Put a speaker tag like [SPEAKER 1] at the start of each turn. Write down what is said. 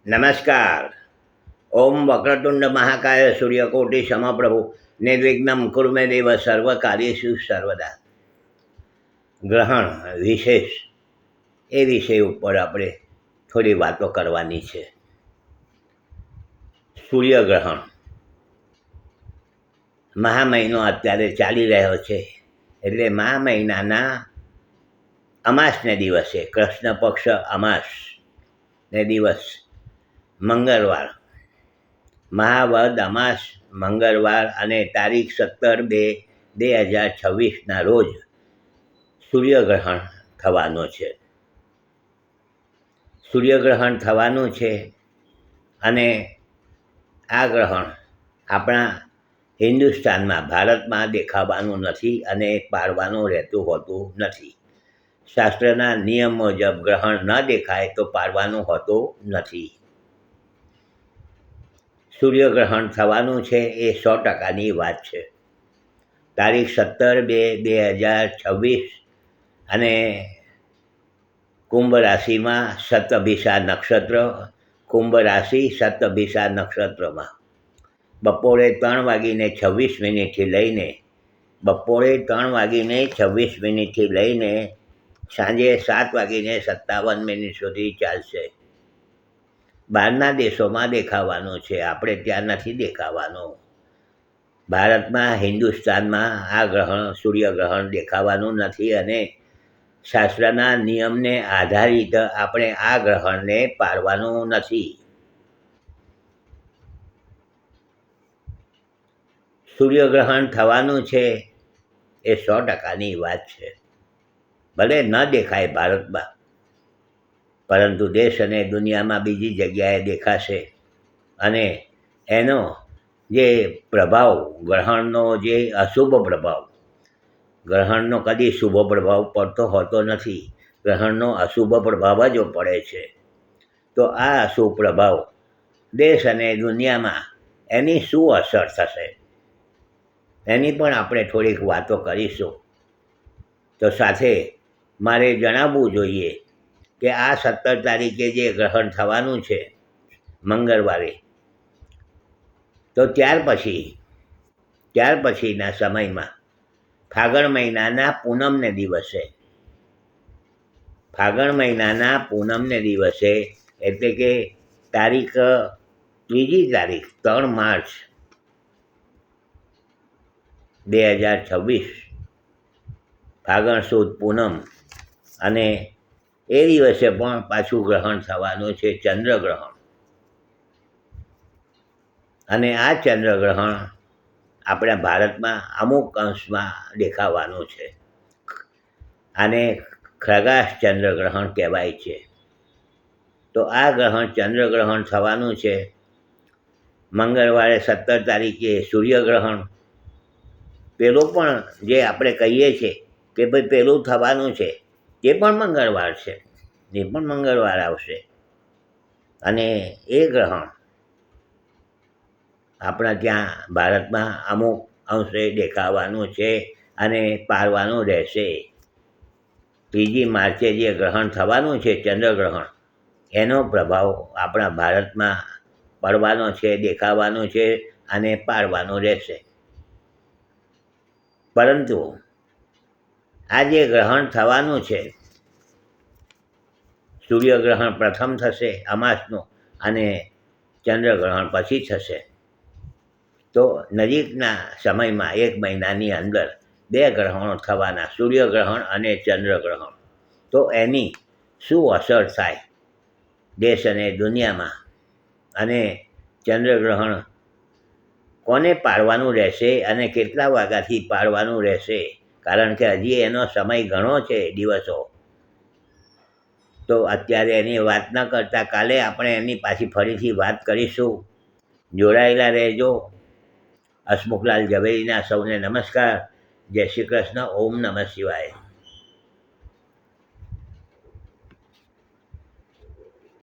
[SPEAKER 1] નમસ્કાર. ઓમ વક્રતુંડ મહાકાય સૂર્યકોટી સમપ્રભુ નિર્વિઘ્નમ કુર્મે દેવ સર્વ કાર્યેષુ સર્વદા. ગ્રહણ વિશેષ એ વિષય ઉપર આપણે થોડી વાતો કરવાની છે. સૂર્યગ્રહણ મહા મહિનો અત્યારે ચાલી રહ્યો છે, એટલે મહા મહિનાના અમાસને દિવસે, કૃષ્ણ પક્ષ અમાસને દિવસ મંગળવાર, મહાવદ અમાસ મંગળવાર અને તારીખ 17/2/2026ના રોજ સૂર્યગ્રહણ થવાનો છે. સૂર્યગ્રહણ થવાનું છે અને આ ગ્રહણ આપણા હિન્દુસ્તાનમાં, ભારતમાં દેખાવાનું નથી અને પાળવાનું રહેતું હોતું નથી. શાસ્ત્રના નિયમ મુજબ ગ્રહણ ન દેખાય તો પાળવાનું હોતું નથી. સૂર્યગ્રહણ થવાનું છે એ 100%ની વાત છે. તારીખ 17/2/2026 અને કુંભ રાશિમાં શતભિષા નક્ષત્ર, કુંભ રાશિ શતભિષા નક્ષત્રમાં બપોરે 3:26 લઈને સાંજે 7:57 સુધી ચાલશે. બહારના દેશોમાં દેખાવાનું છે, આપણે ત્યાં નથી દેખાવાનું. ભારતમાં, હિન્દુસ્તાનમાં આ ગ્રહણ, સૂર્યગ્રહણ દેખાવાનું નથી અને શાસ્ત્રના નિયમને આધારિત આપણે આ ગ્રહણને પાળવાનું નથી. સૂર્યગ્રહણ થવાનું છે એ 100%ની વાત છે. ભલે ન દેખાય ભારતમાં, પરંતુ દેશ અને દુનિયામાં બીજી જગ્યાએ દેખાશે અને એનો જે પ્રભાવ, ગ્રહણનો જે અશુભ પ્રભાવ, ગ્રહણનો કદી શુભ પ્રભાવ પડતો હોતો નથી, ગ્રહણનો અશુભ પ્રભાવ જ પડે છે. તો આ અશુભ પ્રભાવ દેશ અને દુનિયામાં એની શું અસર થશે એની પણ આપણે થોડીક વાતો કરીશું. તો સાથે મારે જણાવવું જોઈએ કે આ 17 તારીખે જે ગ્રહણ થવાનું છે મંગળવારે, તો ત્યાર પછીના સમયમાં ફાગણ મહિનાના પૂનમને દિવસે એટલે કે ત્રીજી તારીખ 3 માર્ચ 2026 ફાગણ સુદ પૂનમ, અને એ દિવસે પણ પાછું ગ્રહણ થવાનું છે, ચંદ્રગ્રહણ. અને આ ચંદ્રગ્રહણ આપણા ભારતમાં અમુક અંશમાં દેખાવાનું છે. આને ખગાશ ચંદ્રગ્રહણ કહેવાય છે. તો આ ગ્રહણ, ચંદ્રગ્રહણ થવાનું છે મંગળવારે 17 તારીખે. સૂર્યગ્રહણ પેલું પણ જે આપણે કહીએ છીએ કે ભાઈ પેલું થવાનું છે, તે પણ મંગળવાર છે, એ પણ મંગળવાર આવશે. અને એ ગ્રહણ આપણા ત્યાં ભારતમાં અમુક અંશે દેખાવાનું છે અને પાળવાનું રહેશે. 3 માર્ચે જે ગ્રહણ થવાનું છે, ચંદ્રગ્રહણ, એનો પ્રભાવ આપણા ભારતમાં પડવાનો છે, દેખાવાનો છે અને પાળવાનો રહેશે. પરંતુ આ જે ગ્રહણ થવાનું છે, સૂર્યગ્રહણ પ્રથમ થશે અમાસનું અને ચંદ્રગ્રહણ પછી થશે. તો નજીકના સમયમાં, 1 મહિનાની અંદર 2 ગ્રહણો થવાના, સૂર્યગ્રહણ અને ચંદ્રગ્રહણ. તો એની શું અસર થાય દેશ અને દુનિયામાં, અને ચંદ્રગ્રહણ કોને પાળવાનું રહેશે અને કેટલા વાગ્યાથી પાળવાનું રહેશે, કારણ કે હજી એનો સમય ઘણો છે, દિવસો. તો અત્યારે એની વાત ન કરતાં કાલે આપણે એની પાછી ફરીથી વાત કરીશું. જોડાયેલા રહેજો. હસમુખલાલ ઝવેરીના સૌને નમસ્કાર. જય શ્રી કૃષ્ણ. ઓમ નમઃ શિવાય.